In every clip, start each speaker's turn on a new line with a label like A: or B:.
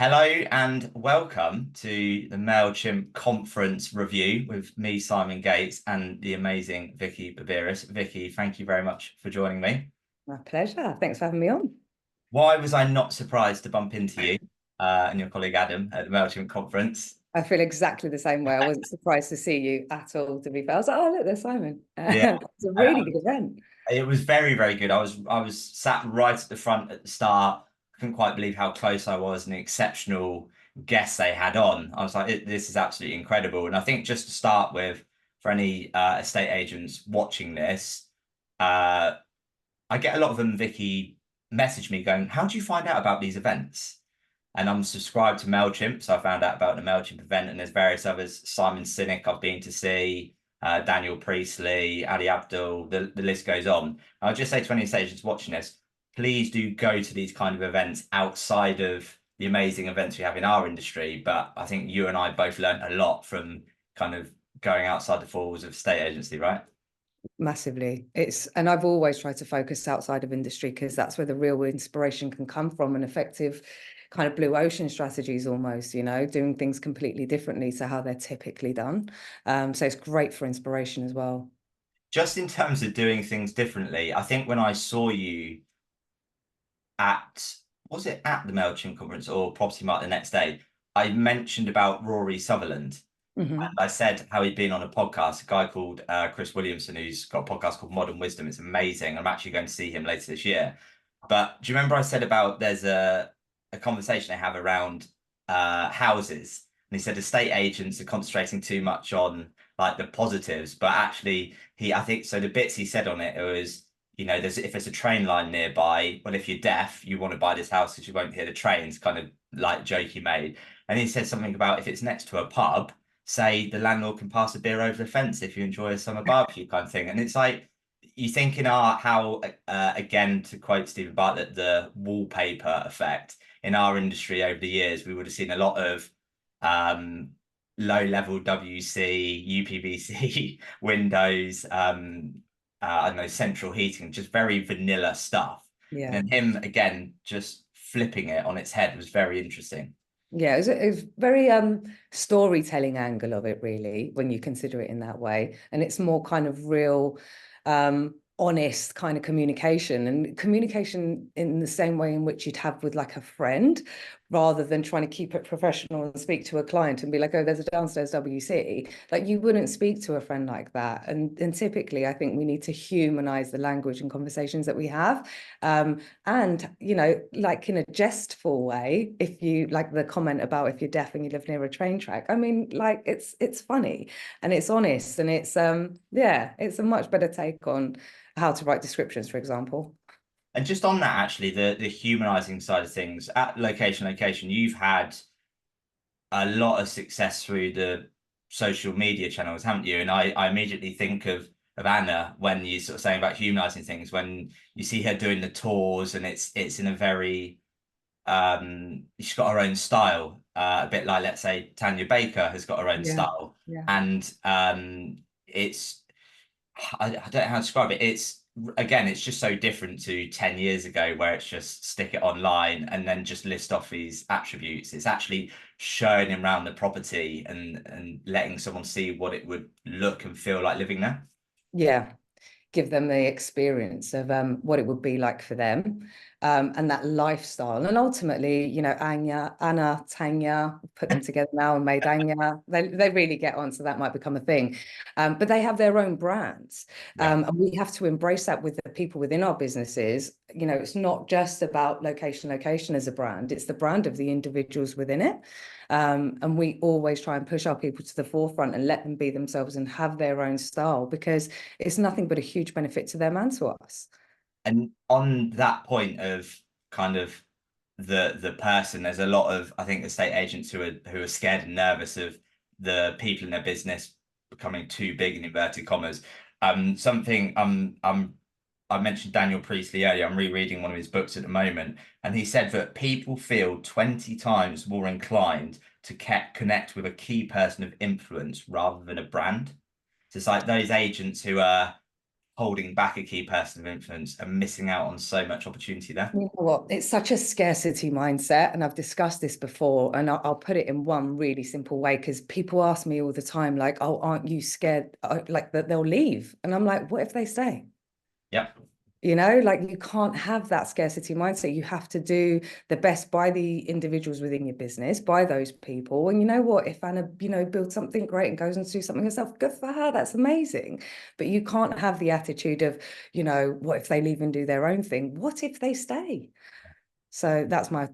A: Hello and welcome to the Mailchimp conference review with me, Simon Gates, and the amazing Vicky Bibiris. Vicky, thank you very much for joining me.
B: My pleasure. Thanks for having me on.
A: Why was I not surprised to bump into you and your colleague Adam at the Mailchimp conference?
B: I feel exactly the same way. I wasn't surprised to see you at all, to be fair. I was like, oh, look, there's Simon.
A: Yeah,
B: It's a really good event.
A: it was very, very good. I was sat right at the front at the start. I couldn't quite believe how close I was and the exceptional guests they had on. I was like, this is absolutely incredible. And I think just to start with, for any estate agents watching this, uh, I get a lot of them, Vicky, message me going, how do you find out about these events? And I'm subscribed to Mailchimp, so I found out about the Mailchimp event, and there's various others. Simon Sinek I've been to see, Daniel Priestley, Ali Abdul, the list goes on. I'll just say to any agents watching this, please do go to these kind of events outside of the amazing events we have in our industry. But I think you and I both learned a lot from kind of going outside the four walls of state agency, right?
B: Massively. And I've always tried to focus outside of industry because that's where the real inspiration can come from, and effective kind of blue ocean strategies almost, doing things completely differently to how they're typically done. So it's great for inspiration as well.
A: Just in terms of doing things differently, I think when I saw you at, was it at the Mailchimp conference or Property Mark the next day, I mentioned about Rory Sutherland. And
B: Hmm.
A: I said how he'd been on a podcast, a guy called Chris Williamson, who's got a podcast called Modern Wisdom. It's amazing. I'm actually going to see him later this year. But do you remember I said about there's a conversation I have around houses? And he said estate agents are concentrating too much on like the positives, but actually I think so the bits he said on it was, if there's a train line nearby, well, if you're deaf, you want to buy this house because you won't hear the trains, kind of like joke he made. And he said something about if it's next to a pub, say the landlord can pass a beer over the fence if you enjoy a summer barbecue kind of thing. And it's like you think in our how again, to quote Stephen Bartlett, the wallpaper effect in our industry over the years, we would have seen a lot of um, low level WC, UPVC windows, I don't know, central heating, just very vanilla stuff. And
B: Yeah.
A: then him again just flipping it on its head was very interesting.
B: Yeah, it was very storytelling angle of it, really, when you consider it in that way. And it's more kind of real, honest kind of communication, and communication in the same way in which you'd have with like a friend, rather than trying to keep it professional and speak to a client and be like, oh, there's a downstairs WC. Like, you wouldn't speak to a friend like that. And typically I think we need to humanize the language and conversations that we have. And, like in a jestful way, if you like the comment about if you're deaf and you live near a train track, I mean, like it's funny and it's honest, and yeah, it's a much better take on how to write descriptions, for example.
A: And just on that, actually, the humanizing side of things at location, you've had a lot of success through the social media channels, haven't you? And I immediately think of Anna when you sort of saying about humanizing things, when you see her doing the tours and it's in a very she's got her own style, a bit like, let's say, Tanya Baker has got her own
B: Yeah.
A: style.
B: Yeah.
A: And it's I don't know how to describe it. It's again, it's just so different to 10 years ago where it's just stick it online and then just list off these attributes. It's actually showing him around the property and letting someone see what it would look and feel like living there.
B: Yeah. Give them the experience of what it would be like for them, and that lifestyle. And ultimately, Anna, Tanya, put them together now and made Anya. They really get on, so that might become a thing. But they have their own brands,
A: Yeah.
B: and we have to embrace that with the people within our businesses. It's not just about location as a brand; it's the brand of the individuals within it. And we always try and push our people to the forefront and let them be themselves and have their own style, because it's nothing but a huge benefit to them and to us.
A: And on that point of kind of the person, there's a lot of, I think, estate agents who are scared and nervous of the people in their business becoming too big in inverted commas. Something I mentioned Daniel Priestley earlier. I'm rereading one of his books at the moment, and he said that people feel 20 times more inclined to connect with a key person of influence rather than a brand. So it's like those agents who are holding back a key person of influence and missing out on so much opportunity there?
B: You know what? It's such a scarcity mindset, and I've discussed this before, and I'll put it in one really simple way, because people ask me all the time, like, "Oh, aren't you scared, like, that they'll leave?" And I'm like, "What if they stay?"
A: Yep.
B: You know, like, you can't have that scarcity mindset. You have to do the best by the individuals within your business, by those people. And you know what? If Anna, builds something great and goes and do something herself, good for her. That's amazing. But you can't have the attitude of, what if they leave and do their own thing? What if they stay? So that's my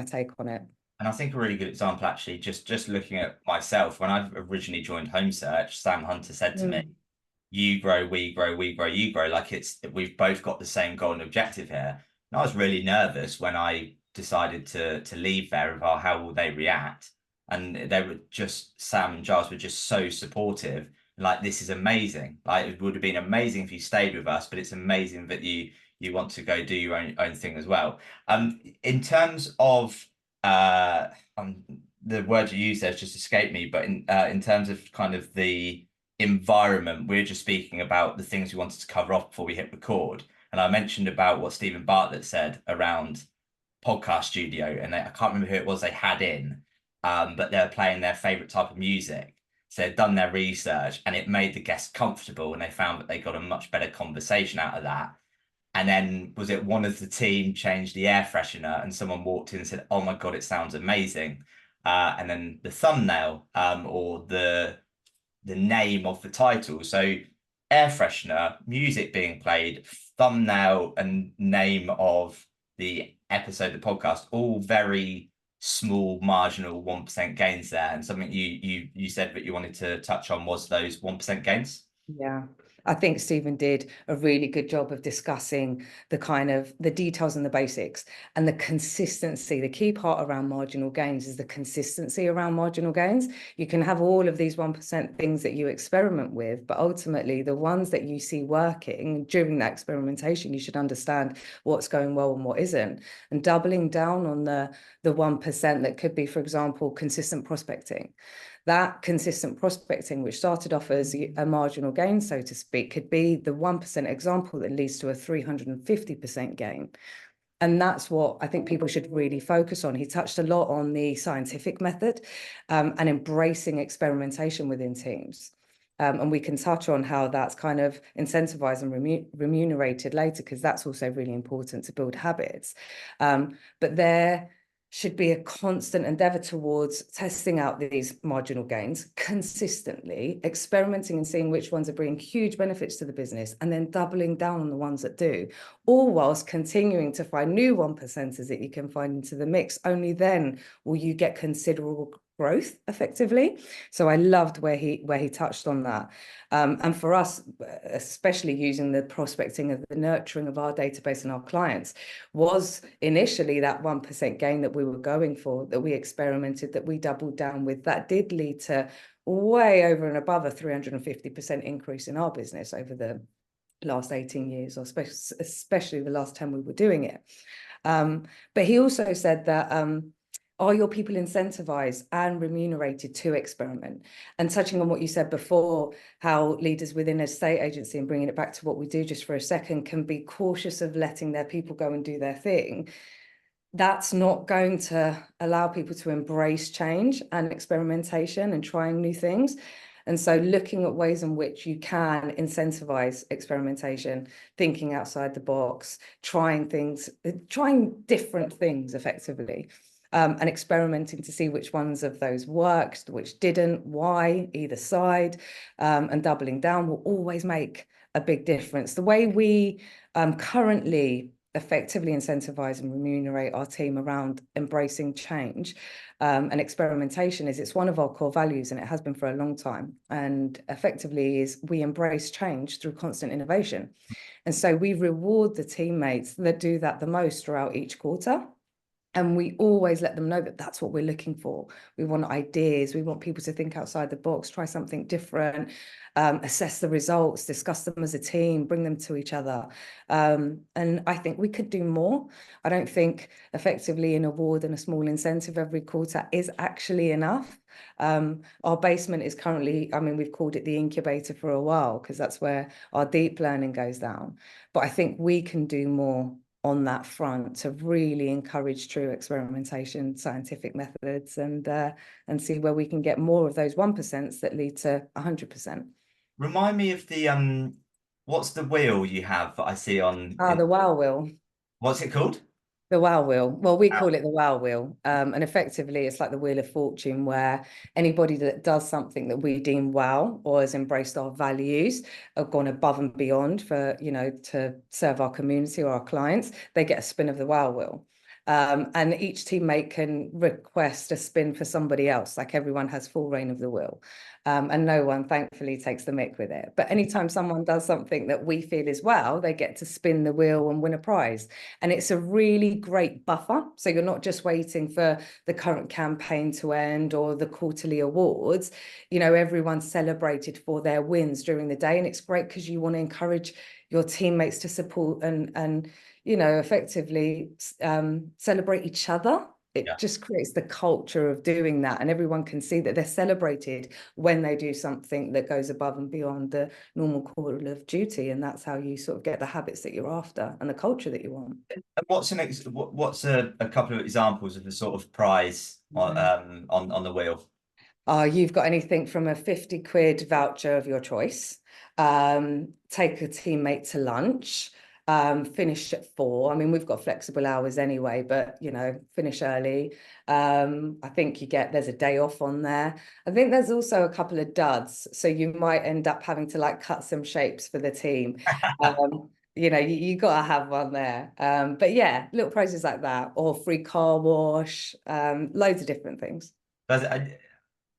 B: take on it.
A: And I think a really good example, actually, just looking at myself, when I originally joined Home Search, Sam Hunter said to me,
B: Mm.
A: you grow, we grow, we grow, you grow. Like, we've both got the same goal and objective here. And I was really nervous when I decided to leave there of, oh, how will they react? And they were just, Sam and Giles were just so supportive. Like, this is amazing. Like, it would have been amazing if you stayed with us, but it's amazing that you want to go do your own thing as well. In terms of um the word you used there has just escaped me, but in terms of kind of the environment, we're just speaking about the things we wanted to cover off before we hit record. And I mentioned about what Stephen Bartlett said around podcast studio, and I can't remember who it was they had in, but they were playing their favorite type of music. So they'd done their research and it made the guests comfortable, and they found that they got a much better conversation out of that. And then was it one of the team changed the air freshener and someone walked in and said, "Oh my God, it sounds amazing." And then the thumbnail or the name of the title. So air freshener, music being played, thumbnail and name of the episode, the podcast, all very small, marginal 1% gains there. And something you said that you wanted to touch on was those 1% gains.
B: Yeah, I think Stephen did a really good job of discussing the details and the basics and the consistency. The key part around marginal gains is the consistency around marginal gains. You can have all of these 1% things that you experiment with, but ultimately the ones that you see working during that experimentation, you should understand what's going well and what isn't, and doubling down on the 1% that could be, for example, consistent prospecting. That consistent prospecting, which started off as a marginal gain, so to speak, could be the 1% example that leads to a 350% gain. And that's what I think people should really focus on. He touched a lot on the scientific method and embracing experimentation within teams. And we can touch on how that's kind of incentivized and remunerated later, because that's also really important to build habits. But there should be a constant endeavor towards testing out these marginal gains consistently, experimenting and seeing which ones are bringing huge benefits to the business, and then doubling down on the ones that do, all whilst continuing to find new 1%ers that you can find into the mix. Only then will you get considerable growth effectively. So I loved where he touched on that. And for us, especially using the prospecting of the nurturing of our database and our clients, was initially that 1% gain that we were going for, that we experimented, that we doubled down with. That did lead to way over and above a 350% increase in our business over the last 18 years, or especially the last 10 we were doing it. But he also said that are your people incentivized and remunerated to experiment? And touching on what you said before, how leaders within a state agency, and bringing it back to what we do just for a second, can be cautious of letting their people go and do their thing. That's not going to allow people to embrace change and experimentation and trying new things. And so looking at ways in which you can incentivize experimentation, thinking outside the box, trying different things effectively. And experimenting to see which ones of those worked, which didn't, why, either side, and doubling down will always make a big difference. The way we currently effectively incentivize and remunerate our team around embracing change and experimentation is, it's one of our core values, and it has been for a long time. And effectively is we embrace change through constant innovation. And so we reward the teammates that do that the most throughout each quarter. And we always let them know that that's what we're looking for. We want ideas. We want people to think outside the box, try something different, assess the results, discuss them as a team, bring them to each other. And I think we could do more. I don't think effectively an award and a small incentive every quarter is actually enough. Our basement is currently, I mean, we've called it the incubator for a while because that's where our deep learning goes down. But I think we can do more on that front to really encourage true experimentation, scientific methods, and see where we can get more of those 1% that lead to 100%.
A: Remind me of the what's the wheel you have that I see on
B: The wow wheel.
A: what's it called?
B: The wow wheel. Well, we call it the wow wheel. And effectively, it's like the wheel of fortune, where anybody that does something that we deem wow or has embraced our values or gone above and beyond for, to serve our community or our clients, they get a spin of the wow wheel. And each teammate can request a spin for somebody else, like everyone has full reign of the wheel. And no one, thankfully, takes the mick with it. But anytime someone does something that we feel is wow, they get to spin the wheel and win a prize. And it's a really great buffer. So you're not just waiting for the current campaign to end or the quarterly awards. Everyone's celebrated for their wins during the day. And it's great because you want to encourage your teammates to support and effectively celebrate each other. It just creates the culture of doing that, and everyone can see that they're celebrated when they do something that goes above and beyond the normal call of duty, and that's how you sort of get the habits that you're after and the culture that you want.
A: What's a couple of examples of the sort of prize on the wheel?
B: You've got anything from a 50 quid voucher of your choice, take a teammate to lunch, finish at 4. I mean, we've got flexible hours anyway, but finish early. I think there's a day off on there. I think there's also a couple of duds, so you might end up having to like cut some shapes for the team. You got to have one there. But yeah, little prizes like that, or free car wash, loads of different things.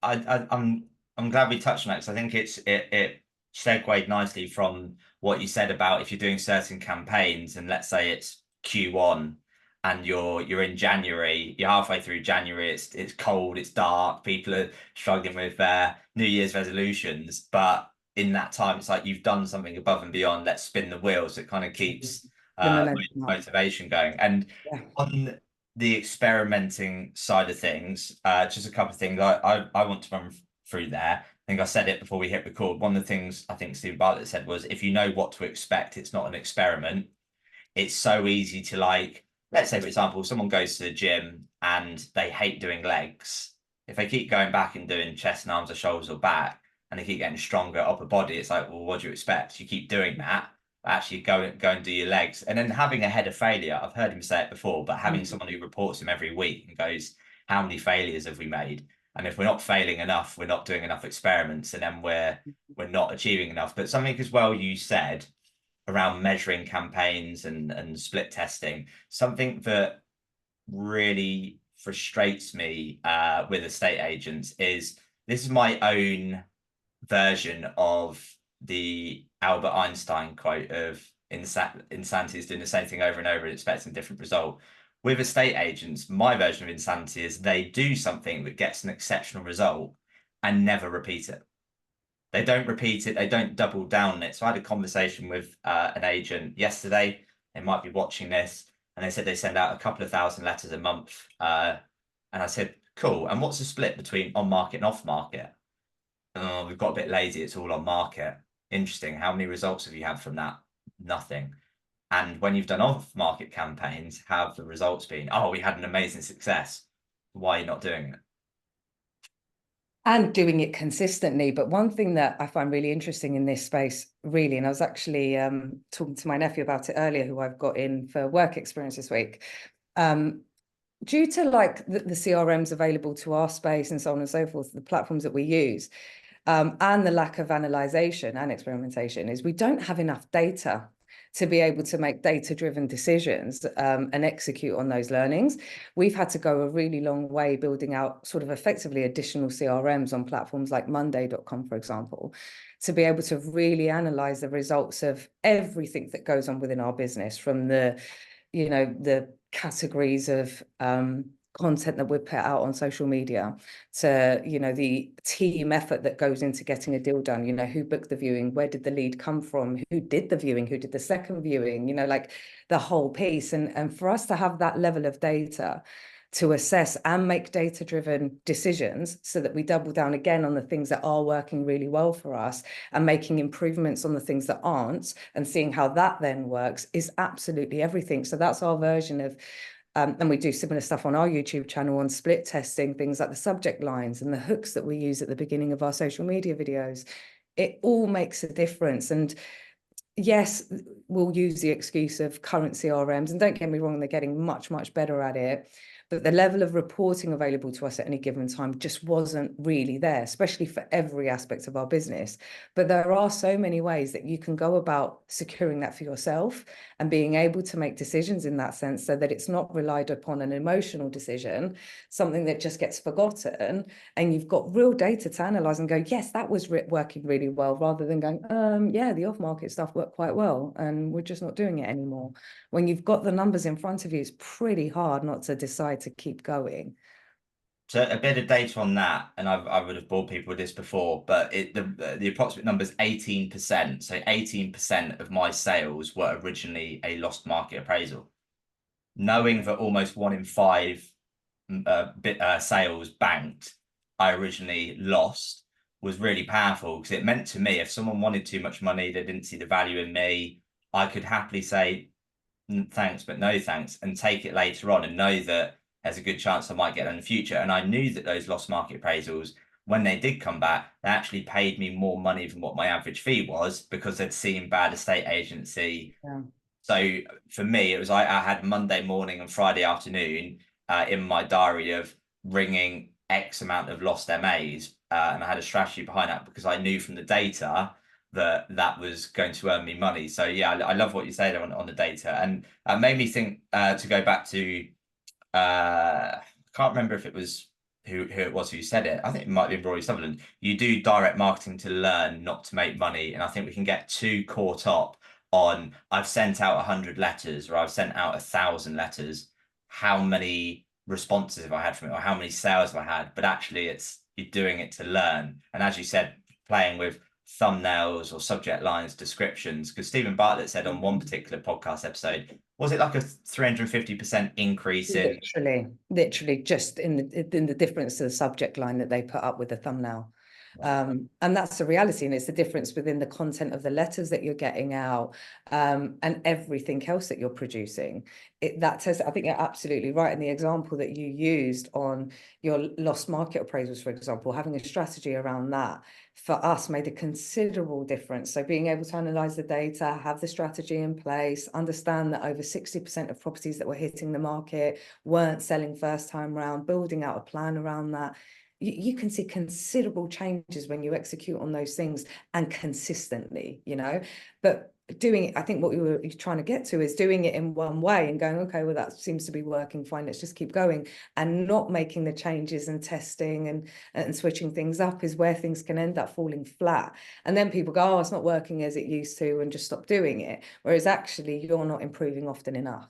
A: I'm glad we touched on that, because I think it segued nicely from what you said about if you're doing certain campaigns, and let's say it's Q1 and you're in January, you're halfway through January, it's cold, it's dark, people are struggling with their New Year's resolutions, but in that time it's like you've done something above and beyond, let's spin the wheels. It kind of keeps motivation going. And on the experimenting side of things, just a couple of things I want to run through there. I think I said it before we hit record. One of the things I think Steve Bartlett said was, if you know what to expect, it's not an experiment. It's so easy to, like, let's say, for example, someone goes to the gym and they hate doing legs. If they keep going back and doing chest and arms or shoulders or back, and they keep getting stronger upper body, it's like, well, what do you expect? You keep doing that, actually go and do your legs. And then having a head of failure, I've heard him say it before, but having someone who reports him every week and goes, how many failures have we made? And if we're not failing enough, we're not doing enough experiments, and then we're not achieving enough. But something as well you said around measuring campaigns and split testing, something that really frustrates me with estate agents is, this is my own version of the Albert Einstein quote of insanity is doing the same thing over and over and expecting a different result. With estate agents, my version of insanity is they do something that gets an exceptional result and never repeat it. They don't repeat it. They don't double down on it. So I had a conversation with an agent yesterday. They might be watching this, and they said they send out a couple of thousand letters a month. And I said, cool. And what's the split between on market and off market? Oh, we've got a bit lazy. It's all on market. Interesting. How many results have you had from that? Nothing. And when you've done off-market campaigns, have the results been, oh, we had an amazing success? Why are you not doing it?
B: And doing it consistently. But one thing that I find really interesting in this space, really, and I was actually talking to my nephew about it earlier, who I've got in for work experience this week, due to like the CRMs available to our space and so on and so forth, the platforms that we use, and the lack of analyzation and experimentation, is we don't have enough data to be able to make data-driven decisions and execute on those learnings. We've had to go a really long way building out sort of effectively additional CRMs on platforms like Monday.com, for example, to be able to really analyze the results of everything that goes on within our business, from the categories of content that we put out on social media, to, you know, the team effort that goes into getting a deal done, you know, who booked the viewing, where did the lead come from, who did the viewing, who did the second viewing, you know, like the whole piece. And for us to have that level of data to assess and make data-driven decisions, so that we double down again on the things that are working really well for us and making improvements on the things that aren't, and seeing how that then works, is absolutely everything. So that's our version of and we do similar stuff on our YouTube channel on split testing, things like the subject lines and the hooks that we use at the beginning of our social media videos. It all makes a difference. And yes, we'll use the excuse of current CRMs, and don't get me wrong, they're getting much, much better at it. But the level of reporting available to us at any given time just wasn't really there, especially for every aspect of our business. But there are so many ways that you can go about securing that for yourself and being able to make decisions in that sense, so that it's not relied upon an emotional decision, something that just gets forgotten, and you've got real data to analyze and go, yes, that was working really well, rather than going, yeah, the off-market stuff worked quite well and we're just not doing it anymore. When you've got the numbers in front of you, it's pretty hard not to decide to keep going.
A: So a bit of data on that, and I would have bored people with this before, but the approximate number is 18%. So 18% of my sales were originally a lost market appraisal. Knowing that almost 1 in 5 sales banked I originally lost was really powerful, because it meant to me, if someone wanted too much money, they didn't see the value in me, I could happily say thanks, but no thanks, and take it later on, and know that there's a good chance I might get it in the future. And I knew that those lost market appraisals, when they did come back, they actually paid me more money than what my average fee was, because they'd seen bad estate agency.
B: Yeah.
A: So for me, it was I had Monday morning and Friday afternoon in my diary of ringing X amount of lost MAs, and I had a strategy behind that, because I knew from the data that that was going to earn me money. So yeah, I love what you said on the data, and made me think to go back to I can't remember if it was who it was who said it. I think it might be Rory Sutherland. You do direct marketing to learn, not to make money. And I think we can get too caught up on, I've sent out 100 letters, or I've sent out 1,000 letters. How many responses have I had from it, or how many sales have I had? But actually, it's you're doing it to learn. And as you said, playing with thumbnails or subject lines, descriptions, because Stephen Bartlett said on one particular podcast episode, was it like a 350% increase in
B: literally just in the difference to the subject line that they put up with the thumbnail. And that's the reality, and it's the difference within the content of the letters that you're getting out, and everything else that you're producing. That says, I think you're absolutely right. And the example that you used on your lost market appraisals, for example, having a strategy around that for us made a considerable difference. So being able to analyze the data, have the strategy in place, understand that over 60% of properties that were hitting the market weren't selling first time round, building out a plan around that. You can see considerable changes when you execute on those things, and consistently, you know. But doing it, I think what we were trying to get to is doing it in one way and going, okay, well, that seems to be working fine, let's just keep going, and not making the changes and testing and switching things up is where things can end up falling flat. And then people go, oh, it's not working as it used to, and just stop doing it. Whereas actually you're not improving often enough.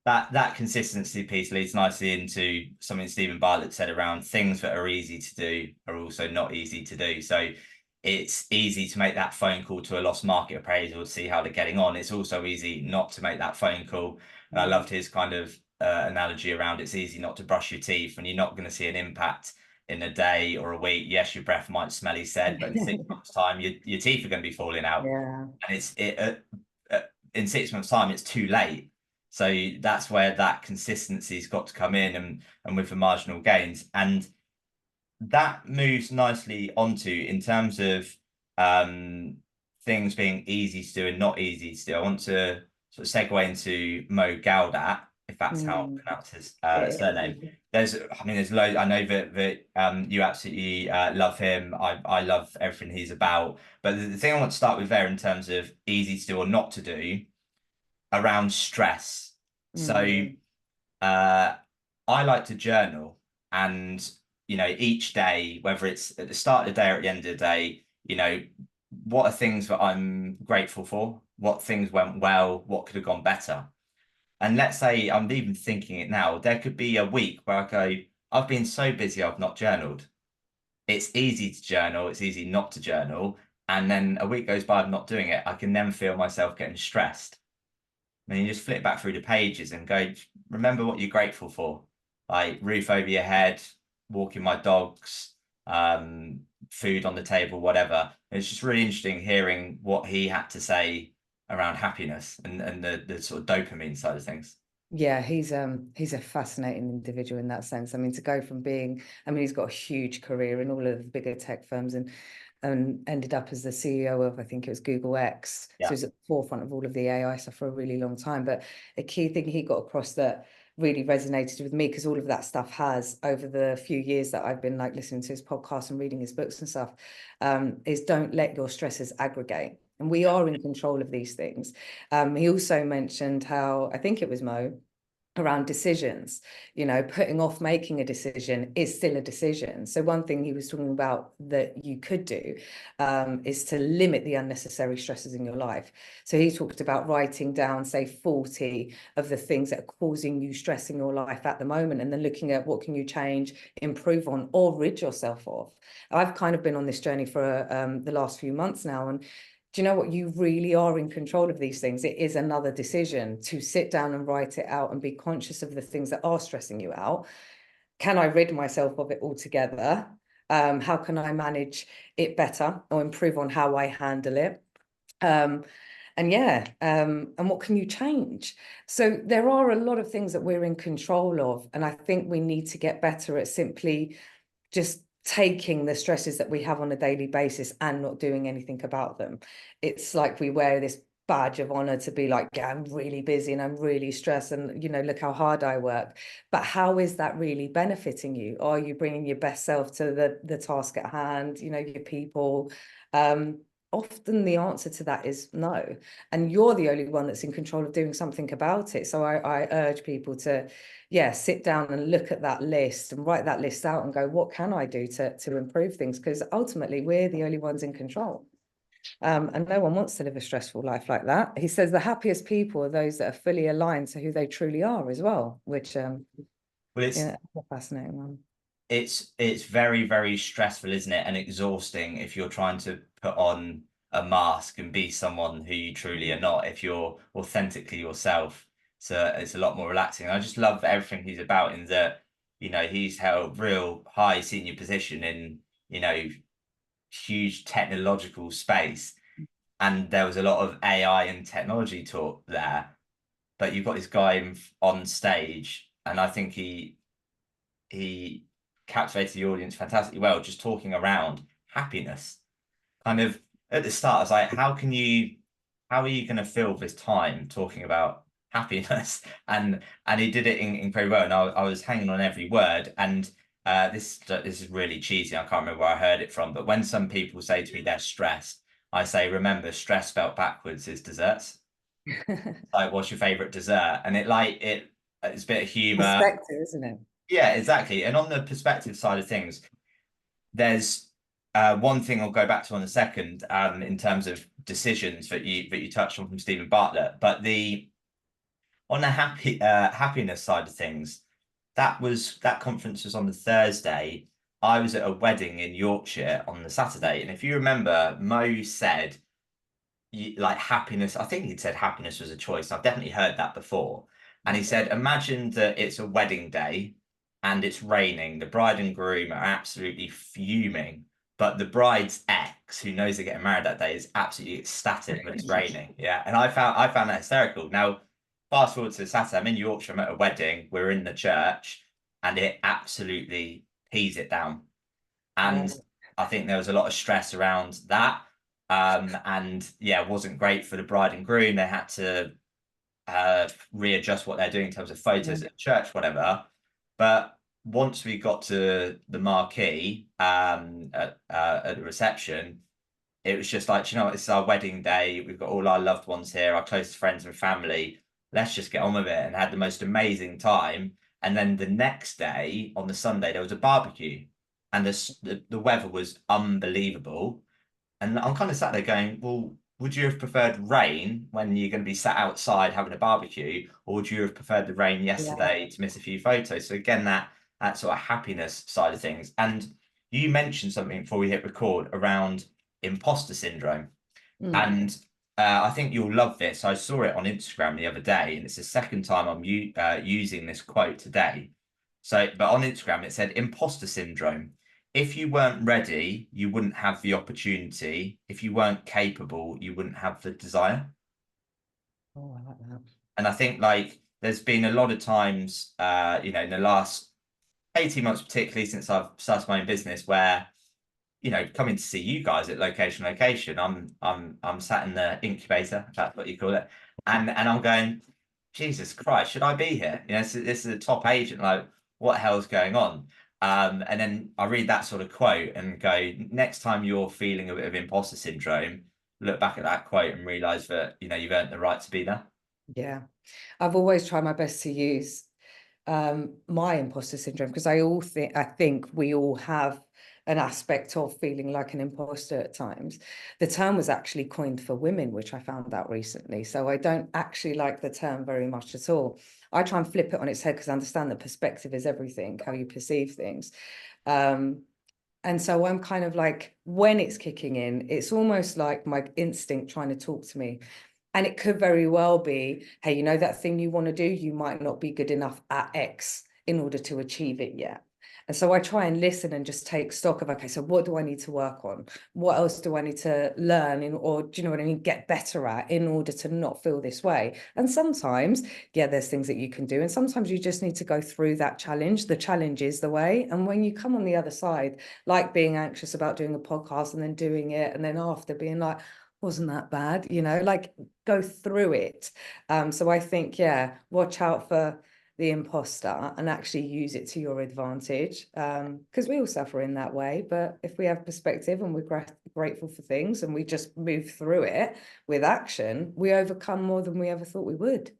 A: That consistency piece leads nicely into something Stephen Bartlett said around things that are easy to do are also not easy to do. So it's easy to make that phone call to a lost market appraisal to see how they're getting on. It's also easy not to make that phone call. And I loved his kind of analogy around, it's easy not to brush your teeth, and you're not going to see an impact in a day or a week. Yes, your breath might smell, he said, but in 6 months' time, your teeth are going to be falling out.
B: Yeah.
A: And in 6 months' time, it's too late. So that's where that consistency's got to come in, and with the marginal gains. And that moves nicely onto, in terms of things being easy to do and not easy to do. I want to sort of segue into Mo Gaudat, if that's how I pronounce his surname. There's loads. I know that you absolutely love him. I love everything he's about. But the thing I want to start with there, in terms of easy to do or not to do, around stress. So I like to journal, and each day, whether it's at the start of the day or at the end of the day, what are things that I'm grateful for, what things went well, what could have gone better. And let's say I'm even thinking it now, there could be a week where I go, I've been so busy, I've not journaled. It's easy to journal, it's easy not to journal. And then a week goes by, I'm not doing it. I can then feel myself getting stressed. And you just flip back through the pages and go, remember what you're grateful for. Like roof over your head, walking my dogs, food on the table, whatever. It's just really interesting hearing what he had to say around happiness and the sort of dopamine side of things.
B: Yeah, he's a fascinating individual in that sense. I mean, to go from being, I mean, he's got a huge career in all of the bigger tech firms and ended up as the CEO of, I think it was Google X. So
A: Yeah.
B: he's at the forefront of all of the AI stuff for a really long time. But a key thing he got across that really resonated with me, because all of that stuff has, over the few years that I've been like listening to his podcast and reading his books and stuff, is don't let your stresses aggregate. And we are in control of these things. He also mentioned how, I think it was Mo, around decisions, putting off making a decision is still a decision. So one thing he was talking about that you could do is to limit the unnecessary stresses in your life. So he talked about writing down, say, 40 of the things that are causing you stress in your life at the moment, and then looking at what can you change, improve on, or rid yourself of. I've kind of been on this journey for the last few months now, and do you know what? You really are in control of these things. It is another decision to sit down and write it out and be conscious of the things that are stressing you out. Can I rid myself of it altogether? How can I manage it better or improve on how I handle it? And what can you change? So there are a lot of things that we're in control of. And I think we need to get better at simply just taking the stresses that we have on a daily basis and not doing anything about them. It's like we wear this badge of honor to be like, yeah, I'm really busy and I'm really stressed and, look how hard I work. But how is that really benefiting you? Are you bringing your best self to the task at hand, your people? Often the answer to that is no. And you're the only one that's in control of doing something about it. So I urge people to, sit down and look at that list and write that list out and go, what can I do to improve things? Because ultimately we're the only ones in control. And no one wants to live a stressful life like that. He says the happiest people are those that are fully aligned to who they truly are as well, which
A: Well,
B: yeah, a fascinating one.
A: it's very, very stressful, isn't it? And exhausting if you're trying to put on a mask and be someone who you truly are not, if you're authentically yourself. So it's a lot more relaxing. I just love everything he's about in that, he's held real high senior position in, huge technological space. And there was a lot of AI and technology talk there. But you've got this guy on stage, and I think he captivated the audience fantastically well, just talking around happiness. Kind of at the start, I was like, how are you going to fill this time talking about happiness? And he did it incredibly well. And I was hanging on every word. And this is really cheesy. I can't remember where I heard it from. But when some people say to me they're stressed, I say, remember, stress spelled backwards is desserts. Like, what's your favorite dessert? And it's a bit of humor.
B: Perspective, isn't it?
A: Yeah, exactly. And on the perspective side of things, there's one thing I'll go back to in a second, in terms of decisions that you touched on from Stephen Bartlett. But the on the happiness side of things, that conference was on the Thursday. I was at a wedding in Yorkshire on the Saturday, and if you remember, Mo said like happiness. I think he'd said happiness was a choice. I've definitely heard that before. And he said, imagine that it's a wedding day and it's raining. The bride and groom are absolutely fuming, but the bride's ex, who knows they're getting married that day, is absolutely ecstatic that it's raining. Yeah, and I found that hysterical. Now, fast forward to Saturday, I'm in Yorkshire, I'm at a wedding. We're in the church, and it absolutely pees it down.
B: Yeah.
A: And I think there was a lot of stress around that. And yeah, it wasn't great for the bride and groom. They had to readjust what they're doing in terms of
B: Yeah.
A: photos at church, whatever. But once we got to the marquee, at the reception, it was just like, you know what, this is our wedding day. We've got all our loved ones here, our closest friends and family. Let's just get on with it, and had the most amazing time. And then the next day, on the Sunday, there was a barbecue, and the weather was unbelievable. And I'm kind of sat there going, well, would you have preferred rain when you're going to be sat outside having a barbecue, or would you have preferred the rain
B: Yeah.
A: yesterday to miss a few photos? So again, that sort of happiness side of things. And you mentioned something before we hit record around imposter syndrome.
B: Mm.
A: And I think you'll love this. I saw it on Instagram the other day, and it's the second time I'm using this quote today. So, but on Instagram, it said imposter syndrome. If you weren't ready, you wouldn't have the opportunity. If you weren't capable, you wouldn't have the desire.
B: Oh, I like that.
A: And I think like there's been a lot of times, in the last 18 months, particularly since I've started my own business, where coming to see you guys at location. I'm sat in the incubator, if that's what you call it, and I'm going, Jesus Christ, should I be here? This is a top agent. Like, what the hell's going on? And then I read that sort of quote and go, next time you're feeling a bit of imposter syndrome, look back at that quote and realize that you've earned the right to be there.
B: Yeah. I've always tried my best to use my imposter syndrome, because I think we all have an aspect of feeling like an imposter at times. The term was actually coined for women, which I found out recently. So I don't actually like the term very much at all. I try and flip it on its head, because I understand that perspective is everything, how you perceive things. And so I'm kind of like, when it's kicking in, it's almost like my instinct trying to talk to me. And it could very well be, hey, that thing you want to do, you might not be good enough at X in order to achieve it yet. And so I try and listen and just take stock of, okay, so what do I need to work on? What else do I need to learn or do you know what I mean? Get better at in order to not feel this way. And sometimes, yeah, there's things that you can do. And sometimes you just need to go through that challenge. The challenge is the way. And when you come on the other side, like being anxious about doing a podcast and then doing it, and then after being like, wasn't that bad, like go through it. So I think, yeah, watch out for the imposter and actually use it to your advantage, because we all suffer in that way. But if we have perspective and we're grateful for things and we just move through it with action, we overcome more than we ever thought we would.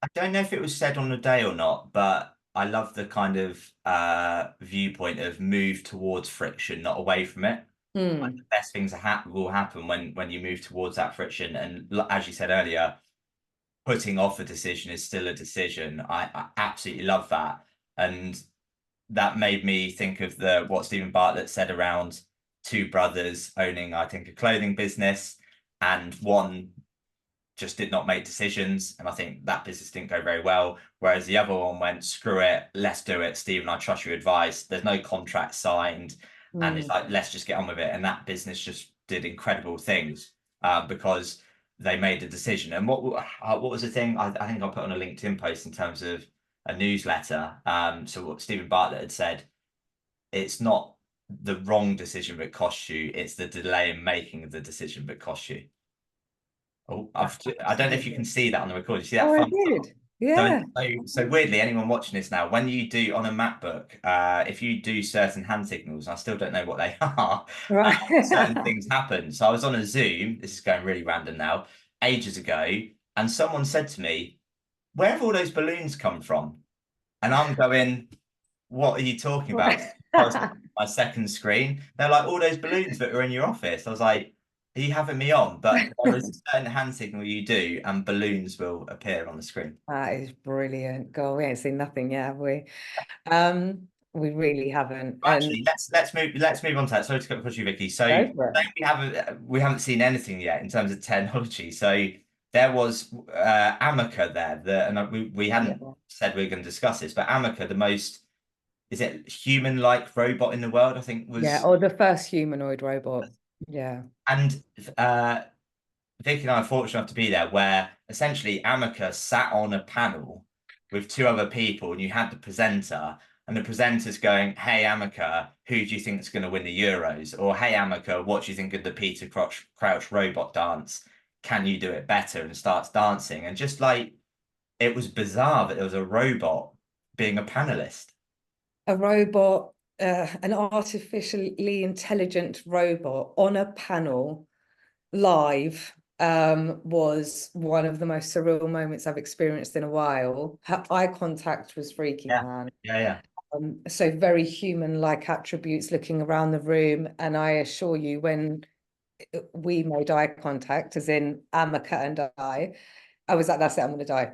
A: I don't know if it was said on the day or not, but I love the kind of viewpoint of move towards friction, not away from it. Like the
B: Mm,
A: best things will happen when you move towards that friction. And as you said earlier, putting off a decision is still a decision. I absolutely love that. And that made me think of the what Stephen Bartlett said around two brothers owning, I think, a clothing business, and one just did not make decisions. And I think that business didn't go very well. Whereas the other one went, screw it, let's do it. Stephen, I trust your advice. There's no contract signed. And it's
B: mm.
A: like, let's just get on with it. And that business just did incredible things because they made a decision. And what was the thing? I think I put on a LinkedIn post in terms of a newsletter. So what Stephen Bartlett had said, it's not the wrong decision that costs you, it's the delay in making the decision that costs you. Oh, I don't know if you can
B: Absolutely.
A: see that on the record. You see that
B: Oh, I
A: thumbs up?
B: did.
A: So,
B: Yeah.
A: so weirdly, anyone watching this now, when you do on a MacBook, if you do certain hand signals, I still don't know what they are,
B: Right.
A: certain things happen. So I was on a Zoom, this is going really random now, ages ago, and someone said to me, where have all those balloons come from? And I'm going, what are you talking about?
B: Right.
A: I was looking at my second screen. They're like all those balloons that are in your office. I was like, are you having me on? But there is a certain hand signal you do, and balloons will appear on the screen.
B: That is brilliant. God, we ain't seen nothing yet, have we? We really haven't. And
A: Actually, let's move on to that. Sorry to cut across you, Vicky. So
B: go for it.
A: we haven't seen anything yet in terms of technology. So there was Amica there, and we
B: Yeah.
A: hadn't said we were going to discuss this, but Amica, the most is it human-like robot in the world, I think
B: Yeah.
A: was.
B: Or the first humanoid robot. Yeah.
A: And Vicky and I are fortunate enough to be there, where essentially Amica sat on a panel with two other people, and you had the presenter, and the presenter's going, "Hey Amica, who do you think is going to win the Euros?" Or "Hey Amica, what do you think of the Peter Crouch robot dance? Can you do it better?" And starts dancing, and just like it was bizarre that there was a robot being a panelist.
B: A robot, an artificially intelligent robot on a panel live, was one of the most surreal moments I've experienced in a while. Her eye contact was freaky,
A: Yeah,
B: man.
A: yeah, yeah.
B: So very human-like attributes looking around the room. And I assure you, when we made eye contact, as in Amaka and I was like, that's it, I'm gonna die.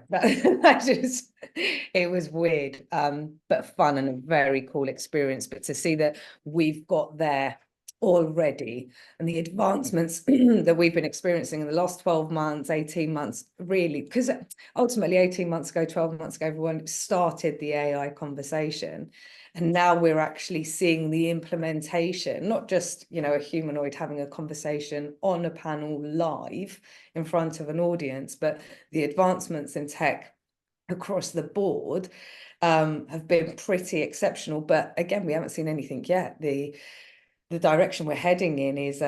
B: It was weird, but fun and a very cool experience. But to see that we've got there already, and the advancements that we've been experiencing in the last 12 months, 18 months, really, because ultimately 18 months ago, 12 months ago, everyone started the AI conversation. And now we're actually seeing the implementation, not just, you know, a humanoid having a conversation on a panel live in front of an audience, but the advancements in tech across the board have been pretty exceptional. But again, we haven't seen anything yet. The direction we're heading in is,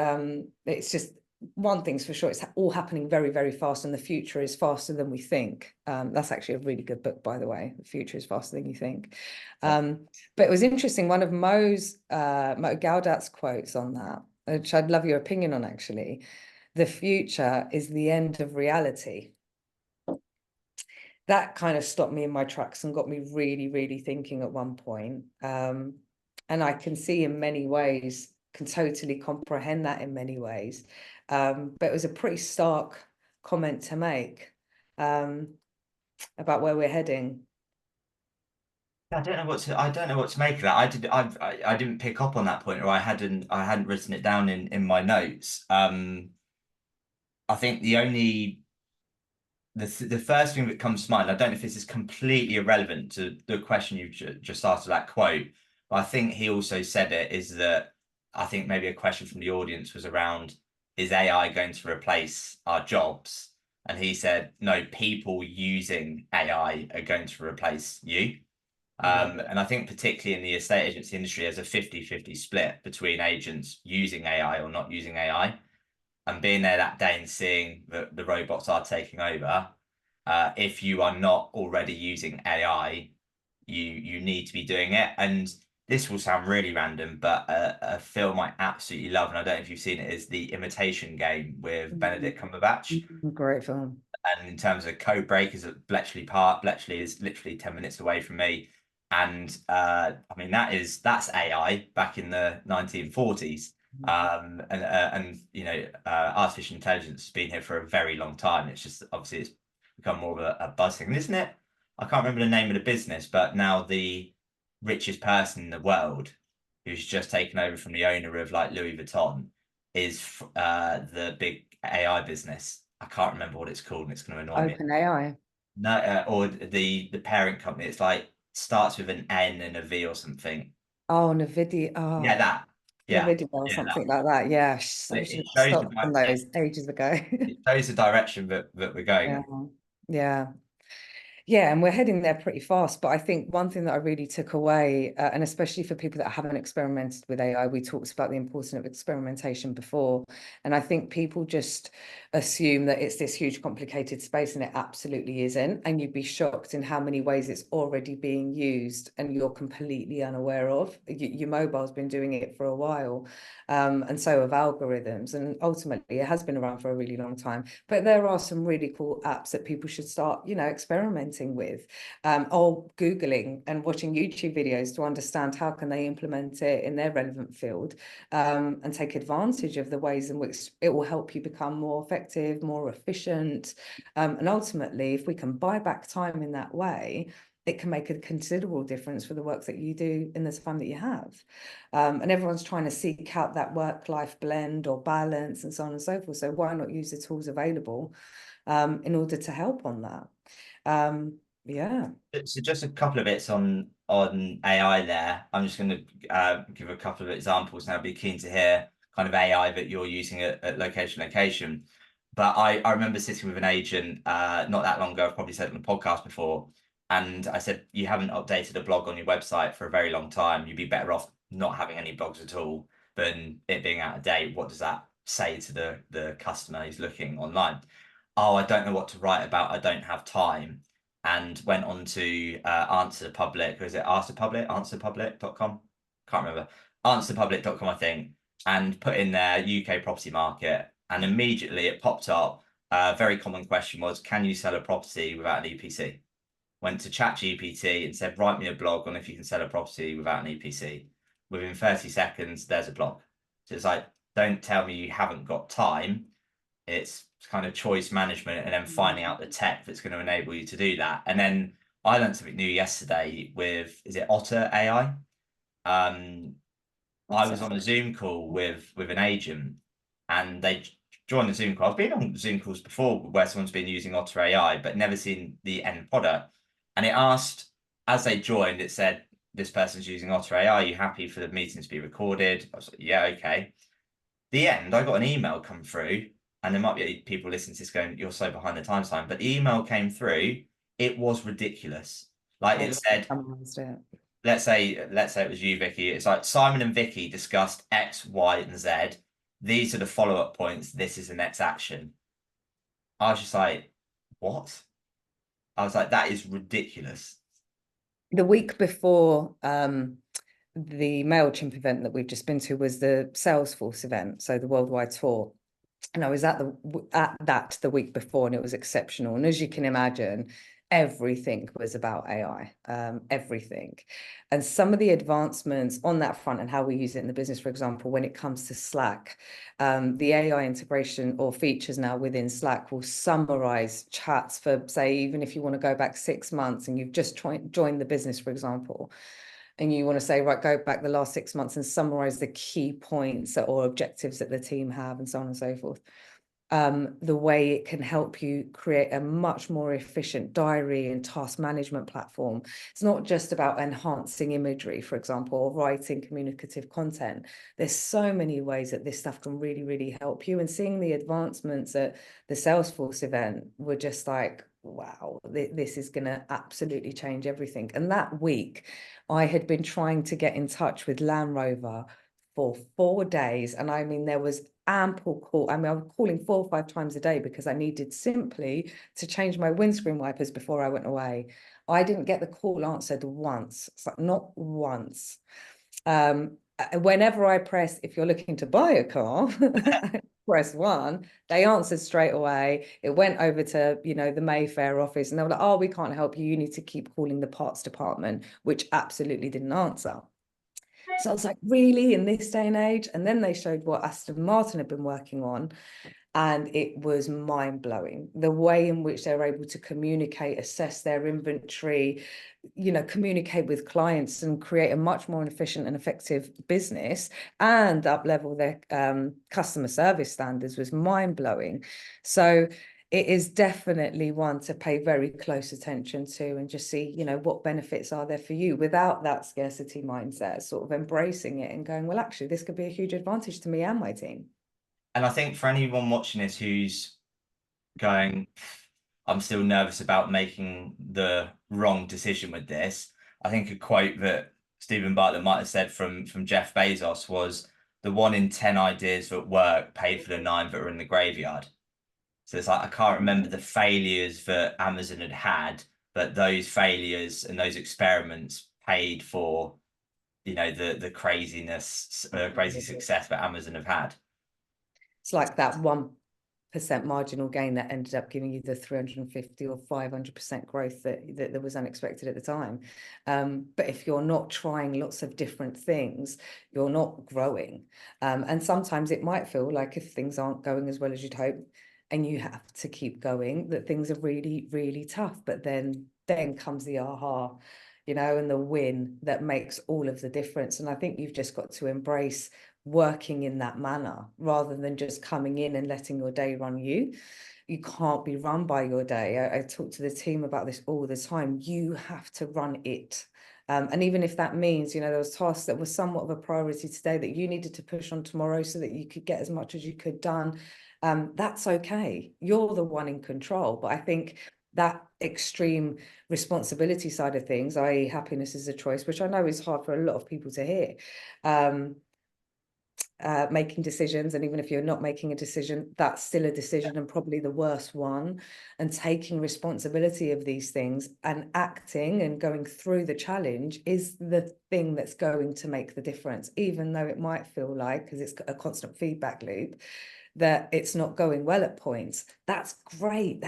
B: it's just, one thing's for sure, it's all happening very, very fast, and the future is faster than we think. That's actually a really good book, by the way. The future is faster than you think. But it was interesting, one of Mo Gaudat's quotes on that, which I'd love your opinion on, actually. The future is the end of reality. That kind of stopped me in my tracks and got me really, really thinking at one point. And I can see in many ways, can totally comprehend that in many ways. But it was a pretty stark comment to make about where we're heading.
A: I don't know what to make of that. I didn't pick up on that point, or I hadn't written it down in my notes. I think the first thing that comes to mind, I don't know if this is completely irrelevant to the question you just asked, that quote, but I think he also said it, is that I think maybe a question from the audience was around, is AI going to replace our jobs? And he said, no, people using AI are going to replace you. And I think particularly in the estate agency industry, there's a 50-50 split between agents using AI or not using AI. And being there that day and seeing that the robots are taking over, if you are not already using AI, you need to be doing it. And this will sound really random, but a film I absolutely love, and I don't know if you've seen it, is The Imitation Game with Benedict Cumberbatch.
B: Great film.
A: And in terms of code breakers at Bletchley Park, Bletchley is literally 10 minutes away from me. And I mean, that's AI back in the 1940s. And you know, artificial intelligence has been here for a very long time. It's just obviously it's become more of a buzz thing, isn't it? I can't remember the name of the business, but now the richest person in the world, who's just taken over from the owner of like Louis Vuitton, is the big AI business. I can't remember what it's called, and it's going to annoy me.
B: OpenAI.
A: No, or the parent company. It's like starts with an N and a V or something.
B: Oh, Nvidia.
A: Yeah,
B: Oh,
A: that. Yeah,
B: Nvidia or
A: yeah,
B: something like that. Yeah, I should
A: It
B: have
A: shows
B: stopped on those ages ago.
A: it shows the direction that we're going
B: Yeah,
A: in.
B: yeah. Yeah, and we're heading there pretty fast. But I think one thing that I really took away, and especially for people that haven't experimented with AI, we talked about the importance of experimentation before. And I think people just assume that it's this huge, complicated space, and it absolutely isn't. And you'd be shocked in how many ways it's already being used and you're completely unaware of. Your mobile's been doing it for a while. And so have algorithms. And ultimately, it has been around for a really long time. But there are some really cool apps that people should start, you know, experimenting with, or Googling and watching YouTube videos to understand how can they implement it in their relevant field, and take advantage of the ways in which it will help you become more effective, more efficient. And ultimately, if we can buy back time in that way, it can make a considerable difference for the work that you do in the time that you have. And everyone's trying to seek out that work-life blend or balance and so on and so forth. So why not use the tools available in order to help on that? Yeah.
A: So just a couple of bits on AI there. I'm just going to give a couple of examples, and I'd be keen to hear kind of AI that you're using at location. But I remember sitting with an agent not that long ago. I've probably said it on the podcast before, and I said, you haven't updated a blog on your website for a very long time. You'd be better off not having any blogs at all than it being out of date. What does that say to the customer who's looking online? Oh, I don't know what to write about. I don't have time. And went on to Answer the Public. Was it answerpublic.com? Can't remember. Answerpublic.com, I think, and put in their UK property market. And immediately it popped up. A very common question was, can you sell a property without an EPC? Went to ChatGPT and said, write me a blog on if you can sell a property without an EPC. Within 30 seconds, there's a blog. So it's like, don't tell me you haven't got time. It's kind of choice management and then finding out the tech that's going to enable you to do that. And then I learned something new yesterday with, is it Otter AI? I was on a Zoom call with an agent, and they joined the Zoom call. I've been on Zoom calls before where someone's been using Otter AI, but never seen the end product. And it asked, as they joined, it said, "This person's using Otter AI. Are you happy for the meeting to be recorded?" I was like, "Yeah, okay." The end, I got an email come through, and there might be people listening to this going, "You're so behind the times time," but the email came through. It was ridiculous. Like it said, let's say it was you, Vicky. It's like Simon and Vicky discussed X, Y, and Z. These are the follow-up points. This is the next action. I was just like, what? I was like, that is ridiculous.
B: The week before the Mailchimp event that we've just been to was the Salesforce event, so the worldwide tour. And I was at that the week before, and it was exceptional. And as you can imagine, everything was about AI, everything. And some of the advancements on that front and how we use it in the business, for example, when it comes to Slack, the AI integration or features now within Slack will summarize chats for, say, even if you want to go back 6 months and you've just joined the business, for example, and you want to say, right, go back the last 6 months and summarize the key points or objectives that the team have and so on and so forth. The way it can help you create a much more efficient diary and task management platform. It's not just about enhancing imagery, for example, or writing communicative content. There's so many ways that this stuff can really, really help you. And seeing the advancements at the Salesforce event were just like, wow, this is going to absolutely change everything. And that week, I had been trying to get in touch with Land Rover for 4 days. And I mean, there was ample call. I mean, I was calling 4 or 5 times a day because I needed simply to change my windscreen wipers before I went away. I didn't get the call answered once. It's like not once. Whenever I press, if you're looking to buy a car, press 1, they answered straight away. It went over to, the Mayfair office, and they were like, "Oh, we can't help you. You need to keep calling the parts department," which absolutely didn't answer. So I was like, really, in this day and age? And then they showed what Aston Martin had been working on, and it was mind-blowing. The way in which they're able to communicate, assess their inventory, communicate with clients and create a much more efficient and effective business and up-level their customer service standards was mind-blowing. So it is definitely one to pay very close attention to and just see, what benefits are there for you without that scarcity mindset, sort of embracing it and going, well, actually, this could be a huge advantage to me and my team.
A: And I think for anyone watching this who's going, I'm still nervous about making the wrong decision with this, I think a quote that Stephen Bartlett might have said from Jeff Bezos was, "The 1 in 10 ideas that work paid for the 9 that are in the graveyard." So it's like, I can't remember the failures that Amazon had, but those failures and those experiments paid for, the craziness, crazy success that Amazon have had.
B: It's like that 1% marginal gain that ended up giving you the 350 or 500% growth that was unexpected at the time. But if you're not trying lots of different things, you're not growing. And sometimes it might feel like if things aren't going as well as you'd hope, and you have to keep going, that things are really, really tough. But then comes the aha, and the win that makes all of the difference. And I think you've just got to embrace working in that manner rather than just coming in and letting your day run you. You can't be run by your day. I talk to the team about this all the time. You have to run it. And even if that means, there was tasks that were somewhat of a priority today that you needed to push on tomorrow so that you could get as much as you could done, that's okay. You're the one in control. But I think that extreme responsibility side of things, i.e. happiness is a choice, which I know is hard for a lot of people to hear, making decisions, and even if you're not making a decision, that's still a decision and probably the worst one, and taking responsibility of these things and acting and going through the challenge is the thing that's going to make the difference, even though it might feel like, because it's a constant feedback loop, that it's not going well at points. That's great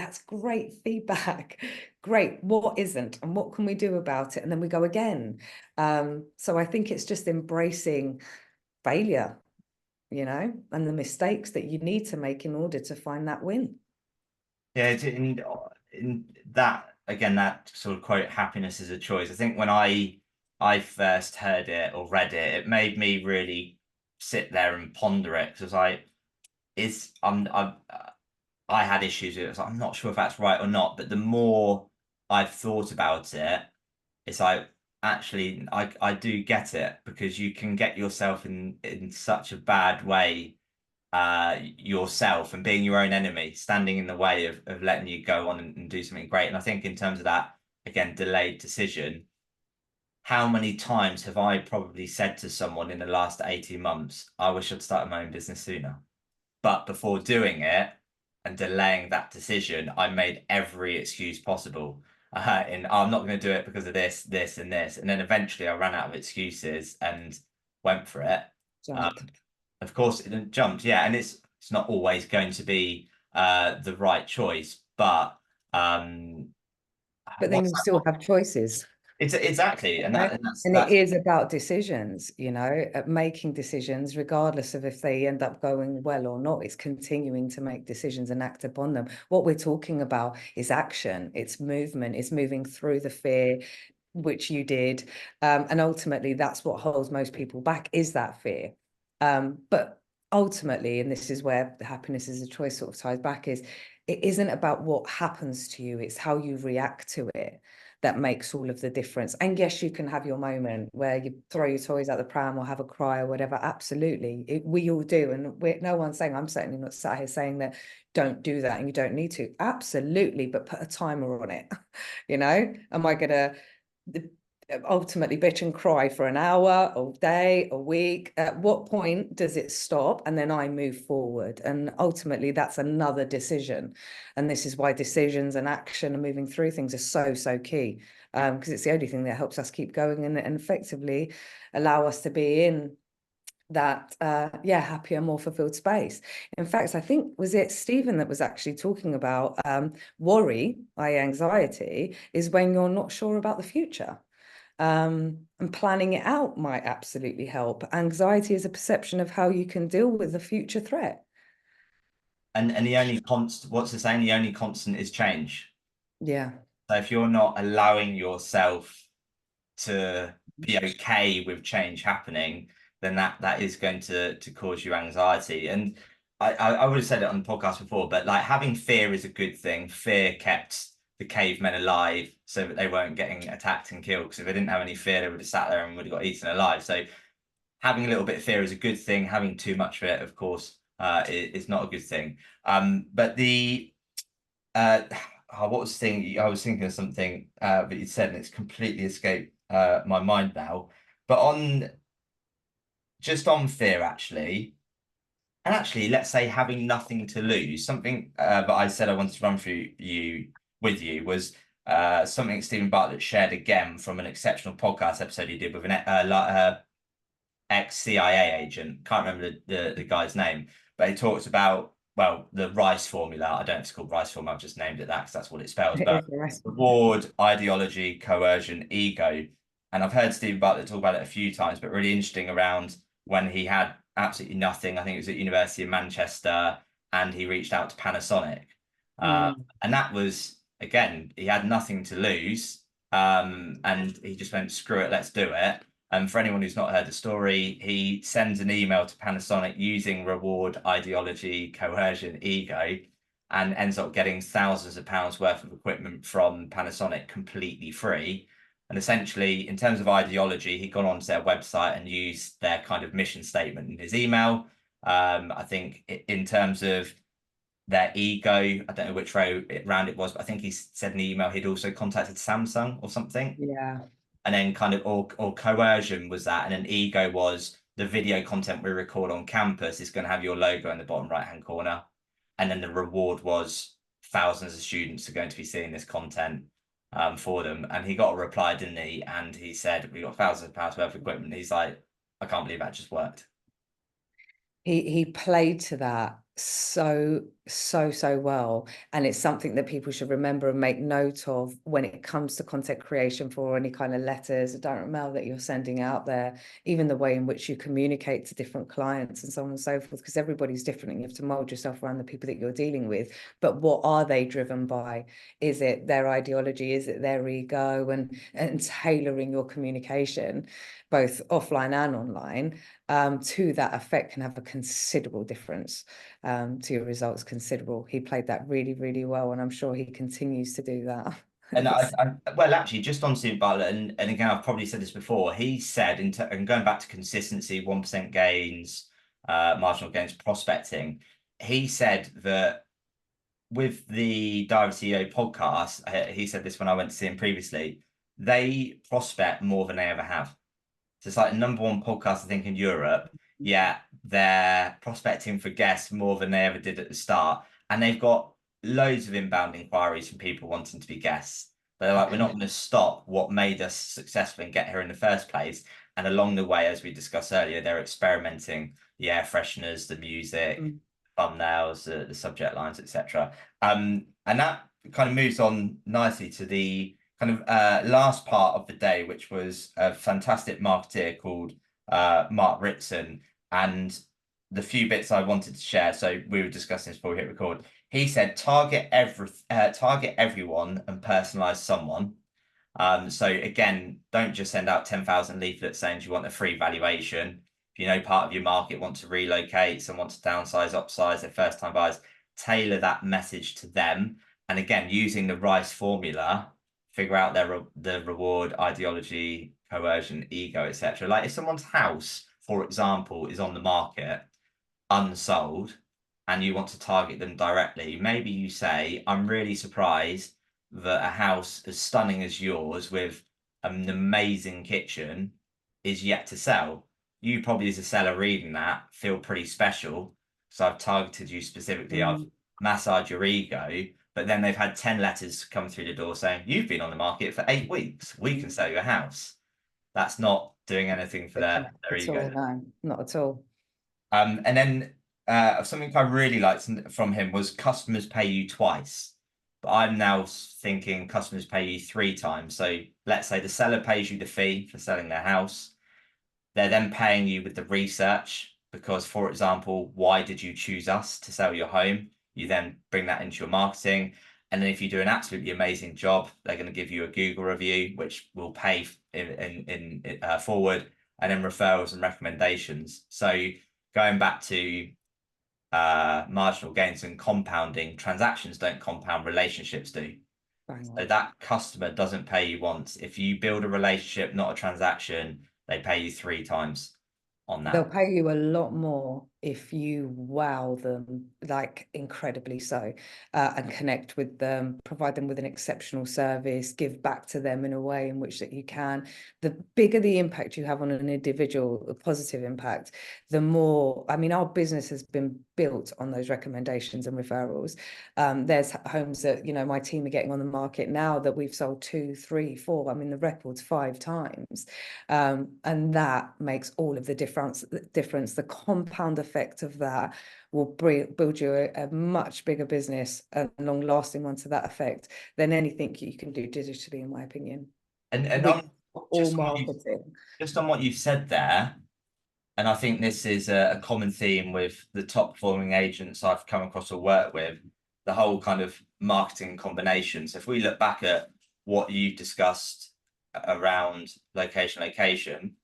B: feedback. Great, what isn't and what can we do about it, and then we go again. So I think it's just embracing failure. you know, and the mistakes that you need to make in order to find that win.
A: Yeah, in that, again, that sort of quote, happiness is a choice. I think when I first heard it or read it, it made me really sit there and ponder it, because I had issues with it. I'm not sure if that's right or not, but the more I've thought about it, it's like, actually, I do get it, because you can get yourself in such a bad way yourself, and being your own enemy, standing in the way of letting you go on and do something great. And I think in terms of that, again, delayed decision, how many times have I probably said to someone in the last 18 months, I wish I'd started my own business sooner. But before doing it and delaying that decision, I made every excuse possible. I'm not going to do it because of this, this, and this. And then eventually I ran out of excuses and went for it.
B: Jumped.
A: Of course, it jumped, yeah, and it's not always going to be the right choice, but
B: But then
A: what's
B: you still have choices.
A: it's exactly, and
B: Right?
A: that's
B: And it is about decisions, you know, making decisions, regardless of if they end up going well or not. It's continuing to make decisions and act upon them. What we're talking about is action, it's movement, it's moving through the fear, which you did. And ultimately, that's what holds most people back, is that fear. But ultimately, and this is where the happiness is a choice sort of ties back, is it isn't about what happens to you, it's how you react to it that makes all of the difference. And yes, you can have your moment where you throw your toys out the pram or have a cry or whatever. Absolutely. We all do. And no one's saying, I'm certainly not sat here saying that don't do that and you don't need to. Absolutely. But put a timer on it. You know, am I going to ultimately bitch and cry for an hour, a day, a week? At what point does it stop and then I move forward? And ultimately that's another decision. And this is why decisions and action and moving through things are so key, because it's the only thing that helps us keep going and effectively allow us to be in that happier, more fulfilled space. In fact, I think, was it Stephen that was actually talking about worry, i.e. anxiety, is when you're not sure about the future. And planning it out might absolutely help. Anxiety is a perception of how you can deal with a future threat.
A: and the only constant, what's the saying? The only constant is change.
B: Yeah.
A: So if you're not allowing yourself to be okay with change happening, then that is going to cause you anxiety. And I would have said it on the podcast before, but like, having fear is a good thing. Fear kept the cavemen alive so that they weren't getting attacked and killed. Because if they didn't have any fear, they would have sat there and would have got eaten alive. So having a little bit of fear is a good thing. Having too much of it, of course, is not a good thing. But the what was the thing? I was thinking of something that you said, and it's completely escaped my mind now. But on fear, actually, and actually, let's say having nothing to lose. Something that I said I wanted to run through with you was something Stephen Bartlett shared again from an exceptional podcast episode he did with an ex-CIA agent. Can't remember the guy's name, but he talked about, well, the rice formula. I don't know if it's called rice formula. I've just named it that because that's what it spells.
B: It
A: But
B: is the rest.
A: reward, ideology, coercion, ego. And I've heard Steve Bartlett talk about it a few times, but really interesting around when he had absolutely nothing. I think it was at University of Manchester, and he reached out to Panasonic. And that was, again, he had nothing to lose. And he just went, screw it, let's do it. And for anyone who's not heard the story, he sends an email to Panasonic using reward, ideology, coercion, ego, and ends up getting thousands of pounds worth of equipment from Panasonic completely free. And essentially, in terms of ideology, he'd gone onto their website and used their kind of mission statement in his email. I think in terms of their ego, I don't know which round it was, but I think he said in the email he'd also contacted Samsung or something.
B: Yeah.
A: And then kind of, or coercion was that, and then ego was the video content we record on campus is going to have your logo in the bottom right hand corner. And then the reward was thousands of students are going to be seeing this content for them. And he got a reply, didn't he? And he said, we got thousands of pounds worth of equipment. He's like, I can't believe that just worked.
B: He played to that so well, and it's something that people should remember and make note of when it comes to content creation for any kind of letters or direct mail that you're sending out there, even the way in which you communicate to different clients and so on and so forth, because everybody's different and you have to mold yourself around the people that you're dealing with. But what are they driven by? Is it their ideology? Is it their ego? And tailoring your communication both offline and online to that effect can have a considerable difference to your results. Considerable. He played that really, really well, and I'm sure he continues to do that.
A: And well, actually, just on St. Bartlett, and again, I've probably said this before. He said, and going back to consistency, 1% gains, marginal gains, prospecting. He said that with the Diary CEO podcast, he said this when I went to see him previously. They prospect more than they ever have. So it's like number one podcast, I think, in Europe. Yeah, they're prospecting for guests more than they ever did at the start. And they've got loads of inbound inquiries from people wanting to be guests. They're like, we're not going to stop what made us successful and get here in the first place. And along the way, as we discussed earlier, they're experimenting the air fresheners, the music, thumbnails, the subject lines, etc. And that kind of moves on nicely to the kind of last part of the day, which was a fantastic marketeer called Mark Ritson. And the few bits I wanted to share, so we were discussing this before we hit record. He said, target everyone and personalize someone. So again, don't just send out 10,000 leaflets saying you want a free valuation. If you know part of your market want to relocate, someone to downsize, upsize, their first time buyers, tailor that message to them. And again, using the RICE formula, figure out the reward, ideology, coercion, ego, etc. Like if someone's house, for example, is on the market unsold and you want to target them directly, maybe you say, I'm really surprised that a house as stunning as yours with an amazing kitchen is yet to sell. You probably, as a seller reading that, feel pretty special. So I've targeted you specifically. I've massaged your ego, but then they've had 10 letters come through the door saying, you've been on the market for 8 weeks. We can sell you a house. That's not doing anything for their ego.
B: No, not at all.
A: And then something I really liked from him was customers pay you twice. But I'm now thinking customers pay you 3 times. So let's say the seller pays you the fee for selling their house. They're then paying you with the research because, for example, why did you choose us to sell your home? You then bring that into your marketing. And then if you do an absolutely amazing job, they're going to give you a Google review, which will pay in forward, and then referrals and recommendations. So going back to marginal gains and compounding, transactions don't compound, relationships do. So that customer doesn't pay you once. If you build a relationship, not a transaction, they pay you 3 times on that.
B: They'll pay you a lot more if you wow them, like incredibly so, and connect with them, provide them with an exceptional service, give back to them in a way in which that you can. The bigger the impact you have on an individual, a positive impact, the more, I mean, our business has been built on those recommendations and referrals. There's homes that, you know, my team are getting on the market now that we've sold 2, 3, 4, I mean, the record's 5 times. And that makes all of the difference. The compound effect of that will build you a much bigger business, a long-lasting one to that effect, than anything you can do digitally, in my opinion.
A: And
B: on
A: just
B: marketing.
A: Just on what you've said there, and I think this is a common theme with the top performing agents I've come across or worked with, the whole kind of marketing combination. So if we look back at what you've discussed around location,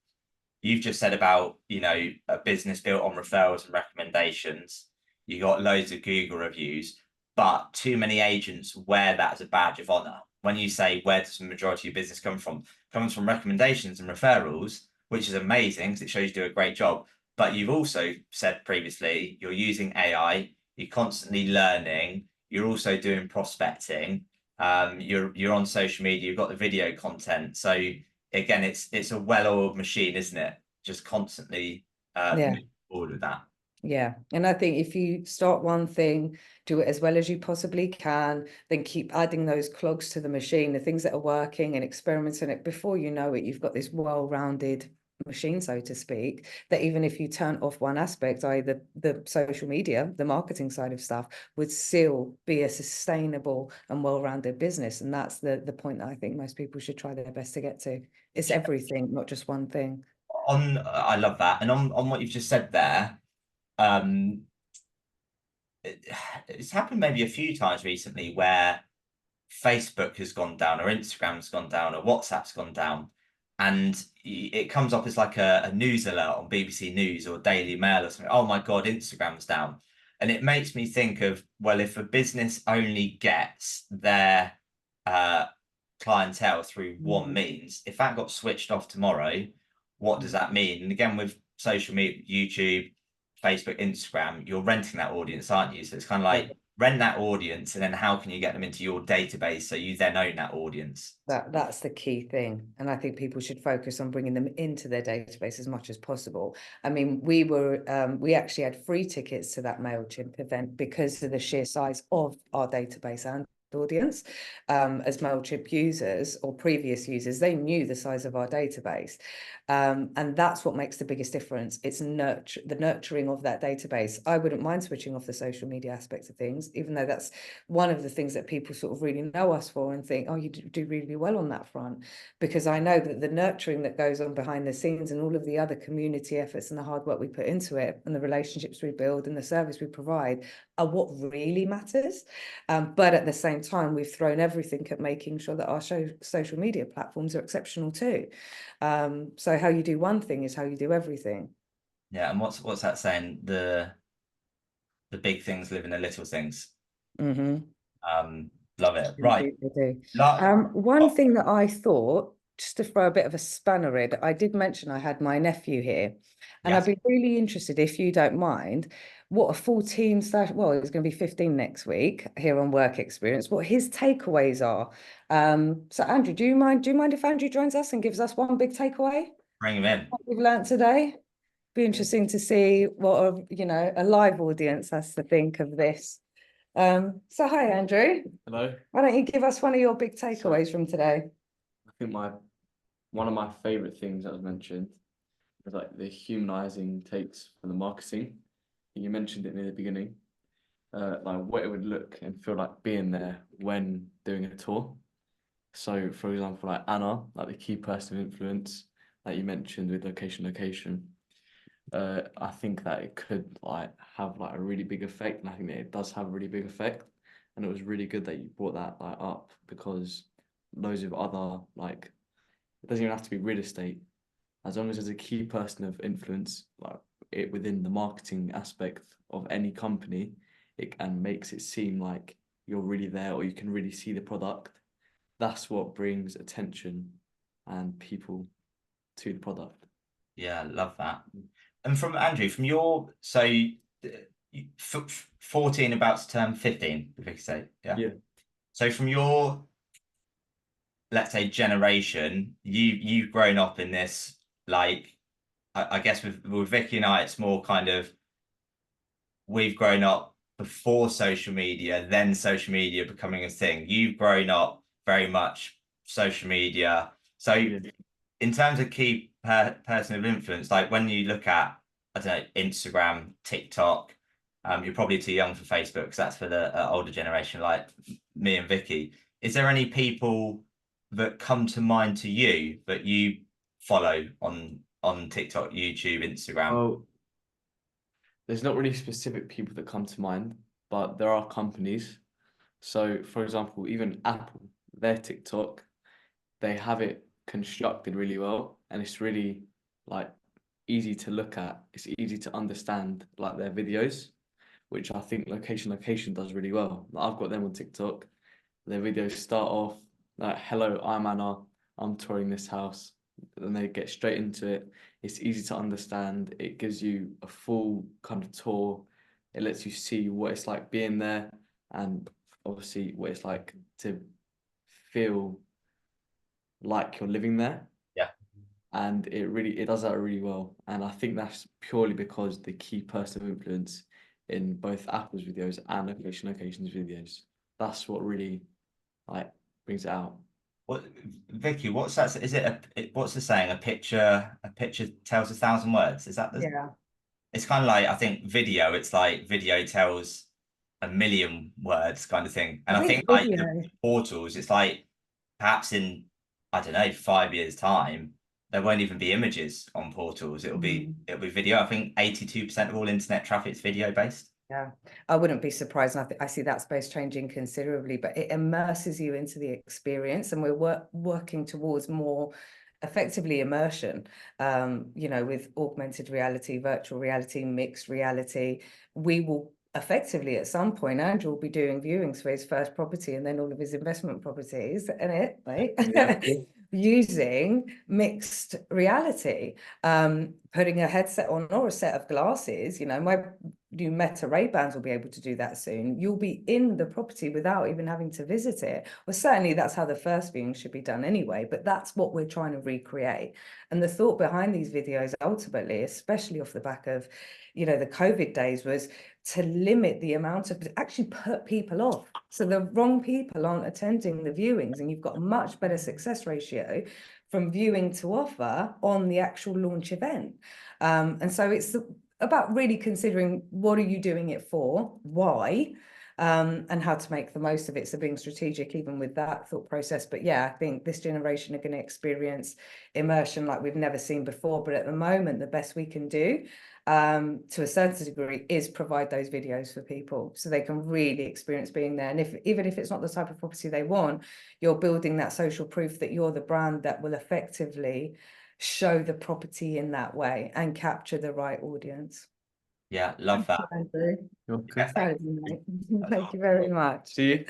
A: you've just said about, you know, a business built on referrals and recommendations. You got loads of Google reviews, but too many agents wear that as a badge of honor. When you say, where does the majority of your business come from? It comes from recommendations and referrals, which is amazing because it shows you do a great job. But you've also said previously, you're using AI, you're constantly learning, you're also doing prospecting, you're on social media, you've got the video content. So again, it's a well-oiled machine, isn't it? Just constantly moving forward with that.
B: Yeah. And I think if you start one thing, do it as well as you possibly can, then keep adding those clogs to the machine, the things that are working, and experimenting it. Before you know it, you've got this well-rounded machine, so to speak, that even if you turn off one aspect, i.e. the social media, the marketing side of stuff, would still be a sustainable and well-rounded business. And that's the point that I think most people should try their best to get to. It's everything, not just one thing.
A: I love that. And on what you've just said there, um, it's happened maybe a few times recently where Facebook has gone down, or Instagram's gone down, or WhatsApp's gone down, and it comes up as like a news alert on BBC News or Daily Mail or something. Oh my God, Instagram's down. And it makes me think of, well, if a business only gets their clientele through one means, if that got switched off tomorrow, what does that mean? And again, with social media, YouTube, Facebook, Instagram, you're renting that audience, aren't you? So it's kind of like rent that audience, and then how can you get them into your database so you then own that audience?
B: That's the key thing. And I think people should focus on bringing them into their database as much as possible. I mean, we actually had free tickets to that Mailchimp event because of the sheer size of our database and audience. As Mailchimp users or previous users, they knew the size of our database. And that's what makes the biggest difference. It's the nurturing of that database. I wouldn't mind switching off the social media aspects of things, even though that's one of the things that people sort of really know us for and think, oh, you do really well on that front. Because I know that the nurturing that goes on behind the scenes and all of the other community efforts and the hard work we put into it and the relationships we build and the service we provide are what really matters. But at the same time, we've thrown everything at making sure that our social media platforms are exceptional too. So how you do one thing is how you do everything.
A: Yeah, and what's that saying? The big things live in the little things.
B: Mm-hmm.
A: Love it. Right.
B: Indeed, they do.
A: Like,
B: One thing that I thought, just to throw a bit of a spanner in, I did mention I had my nephew here, and I'd
A: yes,
B: be really interested, if you don't mind, what a 14 slash, well, he's going to be 15 next week here on Work Experience, what his takeaways are. So Andrew, do you mind if Andrew joins us and gives us one big takeaway
A: bring him in.
B: what we've learned today? Be interesting to see what a live audience has to think of this. So hi, Andrew.
C: Hello.
B: Why don't you give us one of your big takeaways from today?
C: I think one of my favorite things that was mentioned was like the humanizing takes from the marketing. You mentioned it near the beginning, like what it would look and feel like being there when doing a tour. So, for example, like Anna, like the key person of influence that you mentioned with location. I think that it could like have like a really big effect, and I think that it does have a really big effect. And it was really good that you brought that like up because loads of other like it doesn't even have to be real estate. As long as there's a key person of influence, like it within the marketing aspect of any company, it and makes it seem like you're really there or you can really see the product. That's what brings attention and people to the product.
A: Yeah, love that. And from Andrew, from your 14 about to turn 15, if I could say, yeah.
C: Yeah.
A: So from your, let's say, generation, you've grown up in this, like, I guess with Vicky and I, it's more kind of we've grown up before social media, then social media becoming a thing. You've grown up very much social media. So
C: Yeah.
A: in terms of key person of influence, like when you look at, I don't know, Instagram, TikTok, you're probably too young for Facebook because that's for the older generation, like me and Vicky. Is there any people that come to mind to you that you follow on TikTok, YouTube, Instagram?
C: Well, there's not really specific people that come to mind, but there are companies. So, for example, even Apple, their TikTok, they have it constructed really well, and it's really like easy to look at. It's easy to understand like their videos, which I think location does really well. Like, I've got them on TikTok. Their videos start off like, "Hello, I'm Anna. I'm touring this house." And they get straight into it. It's easy to understand. It gives you a full kind of tour. It lets you see what it's like being there, and obviously what it's like to feel like you're living there.
A: Yeah.
C: And it does that really well. And I think that's purely because the key person of influence in both Apple's videos and occasions videos. That's what really like brings it out.
A: What, Vicky, what's that? Is what's the saying? A picture tells 1,000 words. Is that the?
B: Yeah.
A: It's kind of like, I think video, it's like video tells 1,000,000 words kind of thing. And
B: I
A: I think
B: think
A: like the
B: video.
A: portals, it's like perhaps in, I don't know, 5 years' time, there won't even be images on portals. It'll be video. I think 82% of all internet traffic is video based.
B: Yeah, I wouldn't be surprised. I see that space changing considerably, but it immerses you into the experience, and we're working towards more effectively immersion, with augmented reality, virtual reality, mixed reality. We will effectively at some point, Andrew will be doing viewings for his first property and then all of his investment properties and using mixed reality, putting a headset on or a set of glasses. My new Meta Ray-Bans will be able to do that soon. You'll be in the property without even having to visit it. Well, certainly that's how the first viewing should be done anyway, but that's what we're trying to recreate. And the thought behind these videos ultimately, especially off the back of, the COVID days, was to limit the amount of, actually put people off. So the wrong people aren't attending the viewings, and you've got a much better success ratio from viewing to offer on the actual launch event. And so it's about really considering what are you doing it for, why, and how to make the most of it. So being strategic even with that thought process. But yeah, I think this generation are going to experience immersion like we've never seen before. But at the moment, the best we can do, to a certain degree, is provide those videos for people so they can really experience being there. And even if it's not the type of property they want, you're building that social proof that you're the brand that will effectively show the property in that way and capture the right audience.
A: Yeah, love that.
C: Okay.
B: Thank you very much.
C: See you.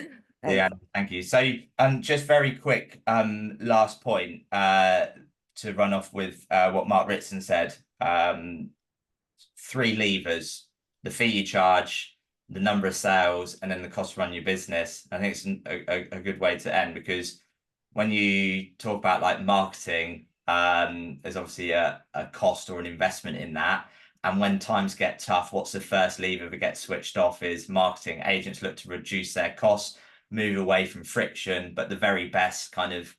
A: Yeah, thank you. So, just very quick, last point, to run off with what Mark Ritson said. 3 levers: the fee you charge, the number of sales, and then the cost to run your business. I think it's a good way to end, because when you talk about like marketing, there's obviously a cost or an investment in that. And when times get tough, what's the first lever that gets switched off? Is marketing. Agents look to reduce their costs, move away from friction, but the very best kind of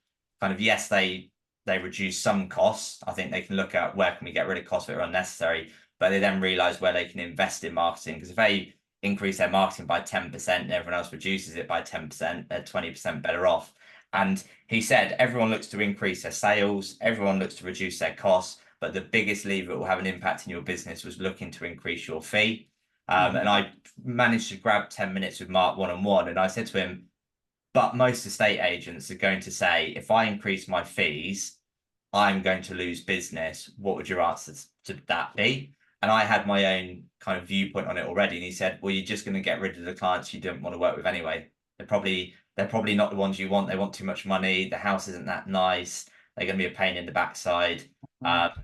A: yes, they reduce some costs. I think they can look at where can we get rid of costs that are unnecessary, but they then realize where they can invest in marketing. Because if they increase their marketing by 10% and everyone else reduces it by 10%, they're 20% better off. And he said everyone looks to increase their sales, everyone looks to reduce their costs, but the biggest lever that will have an impact in your business was looking to increase your fee. And I managed to grab 10 minutes with Mark one-on-one, and I said to him, but most estate agents are going to say, if I increase my fees, I'm going to lose business. What would your answer to that be? And I had my own kind of viewpoint on it already. And he said, well, you're just going to get rid of the clients you don't want to work with anyway. They're probably not the ones you want. They want too much money. The house isn't that nice. They're going to be a pain in the backside.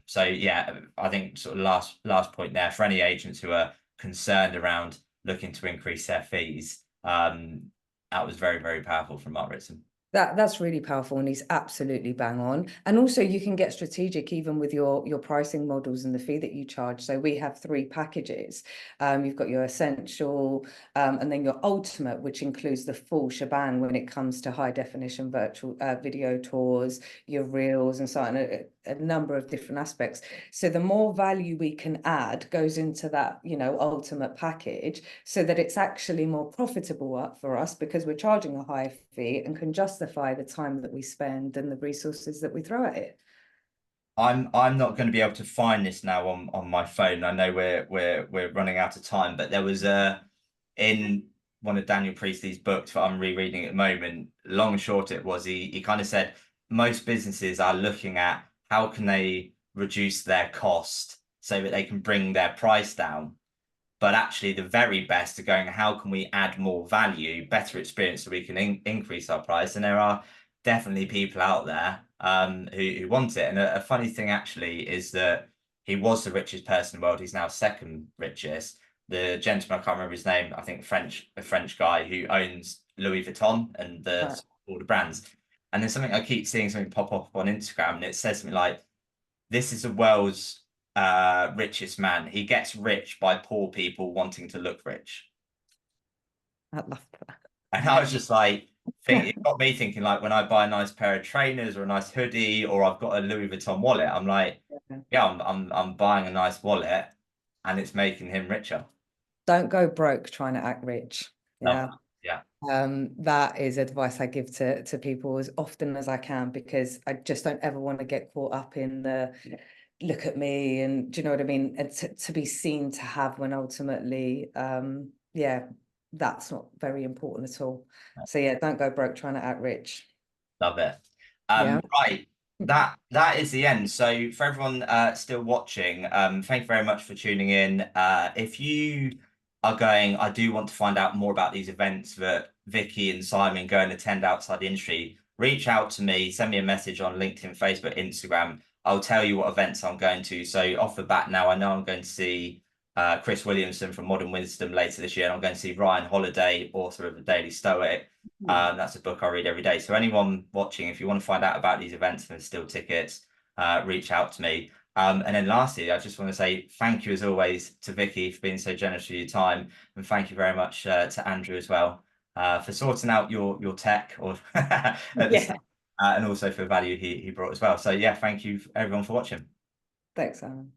A: So yeah, I think sort of last point there for any agents who are concerned around looking to increase their fees. That was very, very powerful from Mark Ritson.
B: That's really powerful, and he's absolutely bang on. And also you can get strategic even with your pricing models and the fee that you charge. So we have 3 packages. You've got your essential, and then your ultimate, which includes the full shebang when it comes to high definition virtual video tours, your reels, and so on, a number of different aspects. So the more value we can add goes into that, ultimate package, so that it's actually more profitable for us, because we're charging a higher fee and can justify the time that we spend and the resources that we throw at it.
A: I'm not going to be able to find this now on my phone. I know we're running out of time, but there was in one of Daniel Priestley's books that I'm rereading at the moment, long and short it was, he kind of said most businesses are looking at how can they reduce their cost so that they can bring their price down. But actually the very best are going, how can we add more value, better experience, so we can increase our price? And there are definitely people out there who want it. And a funny thing actually is that he was the richest person in the world. He's now 2nd richest. The gentleman, I can't remember his name, I think a French guy who owns Louis Vuitton and all the brands. And there's something I keep seeing something pop up on Instagram, and it says something like, this is the world's richest man. He gets rich by poor people wanting to look rich.
B: I love that.
A: And I was just like, It got me thinking, like, when I buy a nice pair of trainers or a nice hoodie, or I've got a Louis Vuitton wallet, I'm like, yeah, I'm buying a nice wallet, and it's making him richer.
B: Don't go broke trying to act rich. Yeah.
A: Yeah.
B: That is advice I give to people as often as I can, because I just don't ever want to get caught up in the look at me, and do you know what I mean? And to be seen to have, when ultimately, yeah, that's not very important at all. So yeah, don't go broke trying to act rich.
A: Love it.
B: Yeah.
A: Right. That is the end. So for everyone still watching, thank you very much for tuning in. If you are going, I do want to find out more about these events that Vicky and Simon go and attend outside the industry, reach out to me, send me a message on LinkedIn, Facebook, Instagram. I'll tell you what events I'm going to. So off the bat now, I know I'm going to see Chris Williamson from Modern Wisdom later this year, and I'm going to see Ryan Holiday, author of The Daily Stoic. That's a book I read every day. So anyone watching, if you want to find out about these events and there's still tickets, reach out to me. And then lastly, I just want to say thank you as always to Vicky for being so generous with your time, and thank you very much to Andrew as well for sorting out your tech or at the start, and also for the value he brought as well. So yeah, thank you everyone for watching.
B: Thanks, Simon.